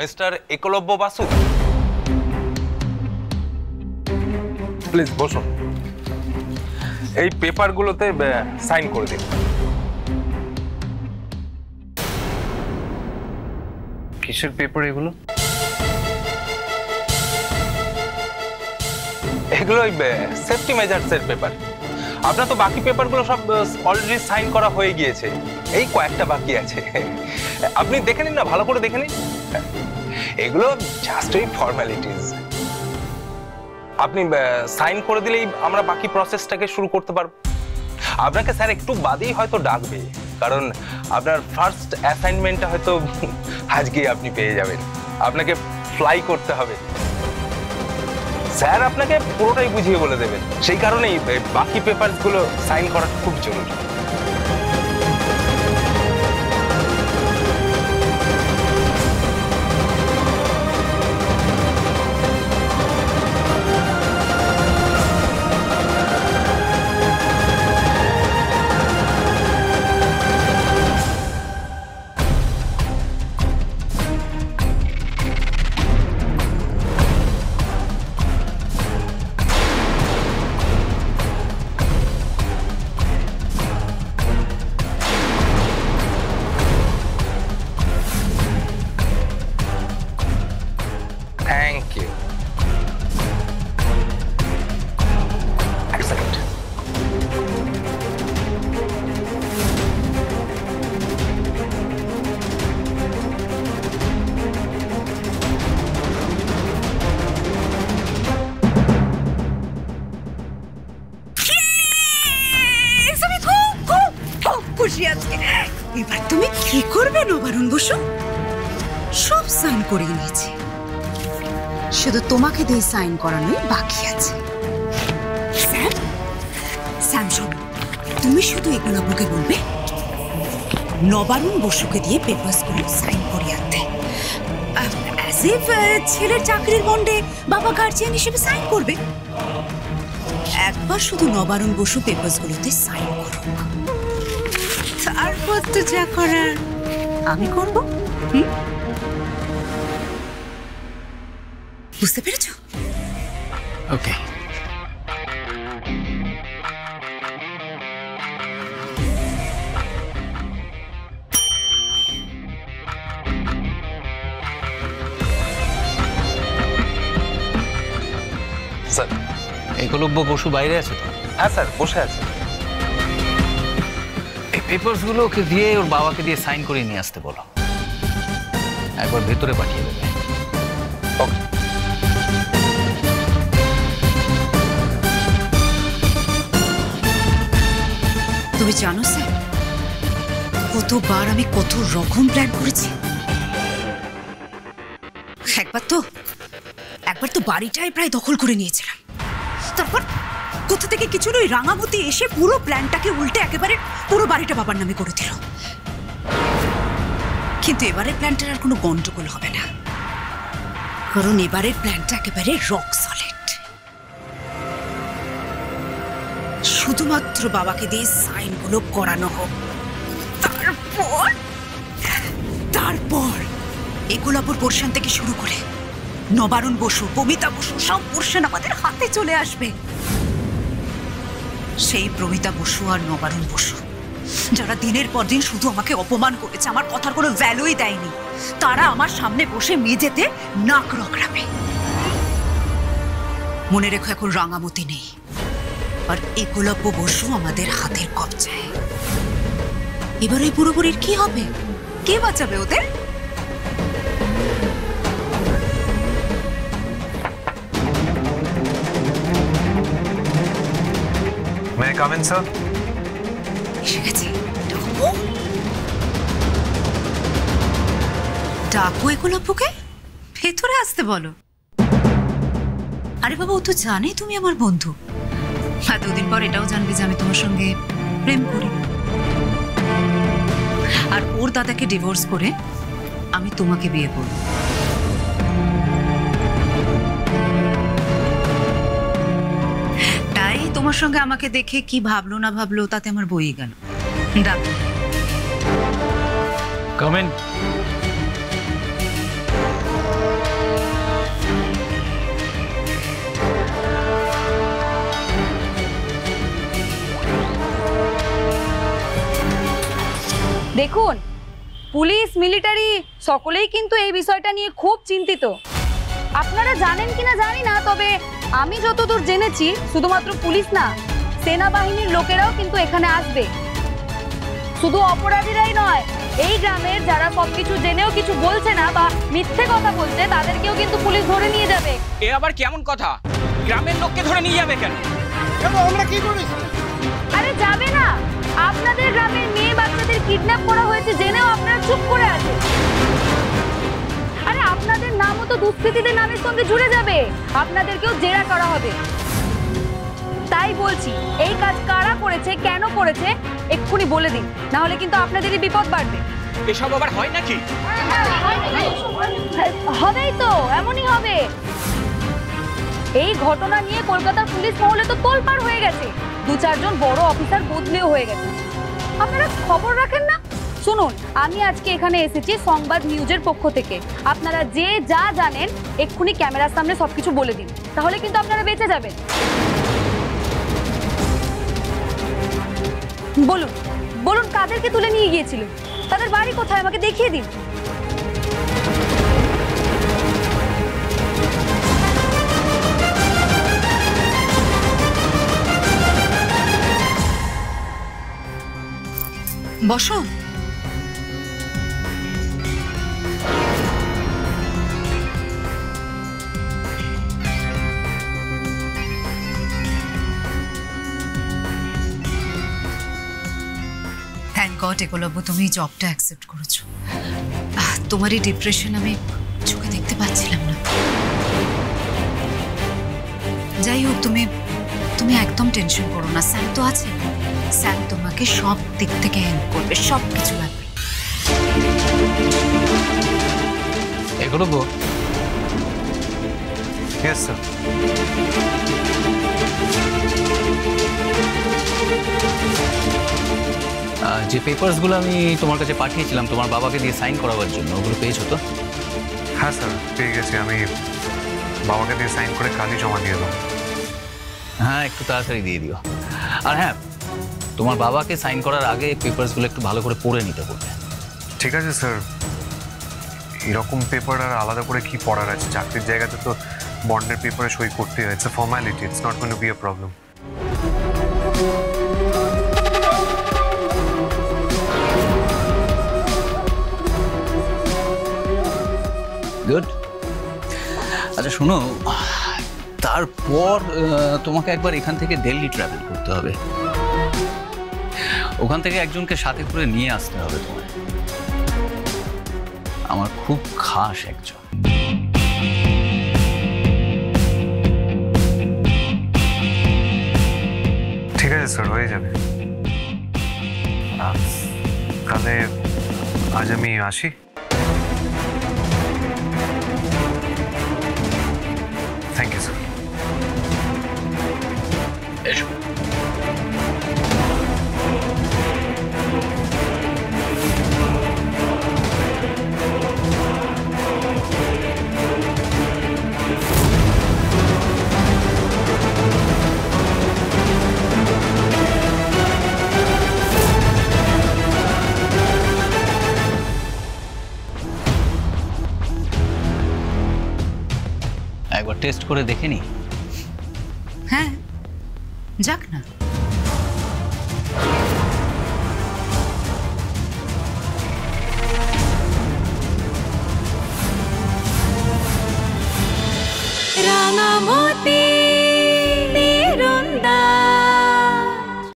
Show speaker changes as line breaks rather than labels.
Mister Eklavya Basu, please বসুন। এই পেপারগুলোতে sign করে দিন।
কিসের পেপার এগুলো?
এগুলো সেফটি মেজার্সের পেপার। আপনার তো বাকি পেপারগুলো সব অলরেডি সাইন করা হয়ে গিয়েছে, এই কয়েকটা বাকি আছে। আপনি দেখে নিন না, ভালো করে দেখে নিন। এগুলো জাস্ট ওই ফর্মালিটিজ। আপনি সাইন করে দিলেই আমরা বাকি প্রসেসটাকে শুরু করতে পারবো। আপনাকে স্যার একটু বাদেই হয়তো ডাকবে, কারণ আপনার ফার্স্ট অ্যাসাইনমেন্টটা হয়তো আজকেই আপনি পেয়ে যাবেন। আপনাকে ফ্লাই করতে হবে, স্যার আপনাকে পুরোটাই বুঝিয়ে বলে দেবেন। সেই কারণেই বাকি পেপারসগুলো সাইন করা খুব জরুরি। Thank you. Excellent.
খুশি আছি। এবার তুমি কি করবে নবারুণ বসু? সব সাইন করে নিয়েছি, শুধু তোমাকে দিয়ে সাইন করানোই বাকি আছে। স্যাম, স্যাম শোনো, তুমি শুধু একলব্যকে বলবে নবারুণ বসুকে দিয়ে পেপারসগুলো সাইন করিয়ে আনতে। অ্যাজ ইফ ছেলের চাকরির বন্ডে বাবা গার্জিয়ান হিসেবে সাইন করবে। একবার শুধু নবারুণ বসু পেপারসগুলোতে সাইন করুক, তারপর তো যা করার আমি করব। বুঝতে পেরেছো?
ওকে।
স্যার,
একলব্য বসু বাইরে আছে তো?
হ্যাঁ স্যার, বসে আছে।
এই পেপারসগুলো ওকে দিয়ে ওর বাবাকে দিয়ে সাইন করে নিয়ে আসতে বলো, একবার ভেতরে পাঠিয়ে দেবে।
ওকে।
তুমি জানো স্যার, কতবার আমি কত রকম প্ল্যান করেছি। একবার তো বাড়িটাই প্রায় দখল করে নিয়েছিলাম। তারপর কোথা থেকে কিছু নয়, রাঙামতি এসে পুরো প্ল্যানটাকে উল্টে একেবারে পুরো বাড়িটা বাবার নামে করে দিল। কিন্তু এবারের প্ল্যানটার আর কোনো গন্ডগোল হবে না, কারণ এবারের প্ল্যানটা একেবারে রক সলিড। শুধুমাত্র বাবাকে দিয়ে সাইনগুলো করানো হোক, তারপর একলব্যর পোর্শন থেকে শুরু করে নবারুণ বসু, প্রমিতা বসু, সব পোর্শন আমাদের হাতে চলে আসবে। সেই প্রমিতা বসু আর নবারুণ বসু যারা দিনের পর দিন শুধু আমাকে অপমান করেছে, আমার কথার কোনো ভ্যালুই দেয়নি, তারা আমার সামনে বসে মেঝেতে নাক রগড়াবে। মনে রেখো, এখন রাঙামতি নেই, আর একলব্য বসু আমাদের হাতের কবজায়। এবার ওই পুরোপুরির কি হবে? কে বাঁচাবে ওদের?
May I come in, sir?
এসে গেছে। ডাকো একলব্যকে, ভেতরে আসতে বলো। আরে বাবা, ও তো জানে তুমি আমার বন্ধু, এতদিন পর এটাও জানবে যে আমি তোমার সঙ্গে প্রেম করি। আর ওর দাদাকে ডিভোর্স করে আমি তোমাকে বিয়ে করব। তাই তোমার সঙ্গে আমাকে দেখে কি ভাবলো না ভাবলো তাতে আমার বই গেল। ডাকো।
Come in.
দেখুন, পুলিশ মিলিটারি সকলেই কিন্তু এই বিষয়টা নিয়ে খুব চিন্তিত। আপনারা জানেন কিনা জানি না, তবে আমি যতদূর জেনেছি শুধুমাত্র পুলিশ না, সেনাবাহিনীর লোকেরাও কিন্তু এখানে আসবে। শুধু অপরাধীরাই নয়, এই গ্রামের যারা সবকিছু জেনেও কিছু বলছে না বা মিথ্যে কথা বলছে তাদেরকেও কিন্তু পুলিশ ধরে নিয়ে যাবে।
এ আবার কেমন কথা? গ্রামের লোককে ধরে নিয়ে যাবে কেন?
আমরা কি করেছি?
আরে যাবে না, আপনাদের গ্রামের মেয়ে বাচ্চাদের কিডন্যাপ করা হয়েছে জেনেও আপনারা চুপ করে আছেন। আরে আপনাদের নামও তো দুষ্কৃতীদের নামের সঙ্গে জুড়ে যাবে, আপনাদেরকেও জেরা করা হবে। তাই বলছি, এই কাজ কারা করেছে, কেন করেছে এক্ষুনি বলে দিন, না হলে কিন্তু আপনাদেরই বিপদ বাড়বে।
এসব আবার হয় নাকি?
হবেই তো, এমনই হবে। এই ঘটনা নিয়ে কলকাতার পুলিশ মহলে তো তোলপাড় হয়ে গেছে, 2-4 জন বড় অফিসার বদলেও হয়ে গেছে। আপনারা খবর রাখেন না? শুনুন, আমি আজকে এখানে এসেছি সংবাদ নিউজের পক্ষ থেকে। আপনারা যে যা জানেন এক্ষুনি ক্যামেরার সামনে সবকিছু বলে দিন, তাহলে কিন্তু আপনারা বেঁচে যাবেন। বলুন বলুন, কাদেরকে তুলে নিয়ে গিয়েছিল, তাদের বাড়ি কোথায় আমাকে দেখিয়ে দিন।
বসো। থ্যাংক গড একলব্য, তুমি জবটা অ্যাকসেপ্ট করেছো। তোমার এই ডিপ্রেশন আমি চোখে দেখতে পাচ্ছিলাম না। যাই হোক, তুমি একদম টেনশন করো না, স্যাম তো আছে। স্যাম তোমাকে সব দিক থেকে হেল্প করবে, সব কিছু ব্যাপারে।
এগুলো গো।
Yes, sir.
যে পেপারসগুলো আমি তোমার কাছে পাঠিয়েছিলাম তোমার বাবাকে দিয়ে সাইন করাবার জন্য, ওগুলো পেয়েছো তো?
হ্যাঁ স্যার, পেয়ে গেছি। আমি বাবাকে দিয়ে সাইন করে কালই জমা দিয়ে দেবো।
হ্যাঁ, একটু তাড়াতাড়ি দিয়ে দিও। আর হ্যাঁ, তোমার বাবাকে সাইন করার আগে পেপারসগুলো একটু ভালো করে পড়ে নিতে বলবে।
ঠিক আছে স্যার। এরকম পেপার আর আলাদা করে কি পড়ার আছে? চাকরির জায়গাতে তো বন্ডের পেপারে সই করতে হয়। It's a formality, it's not going to be a problem.
Good. আচ্ছা শোনো, তারপর তোমাকে একবার এখান থেকে দিল্লি ট্রাভেল করতে হবে। ওখান থেকে একজনকে সাথে করে নিয়ে আসতে হবে তোমায়, আমার খুব খাস একজন।
ঠিক আছে স্যার, হয়ে যাবে। তাহলে আজ আমি আসি। Thank you sir.
এসো। একবার টেস্ট করে দেখে নি।
হ্যাঁ, যাক না।
রাঙা মতি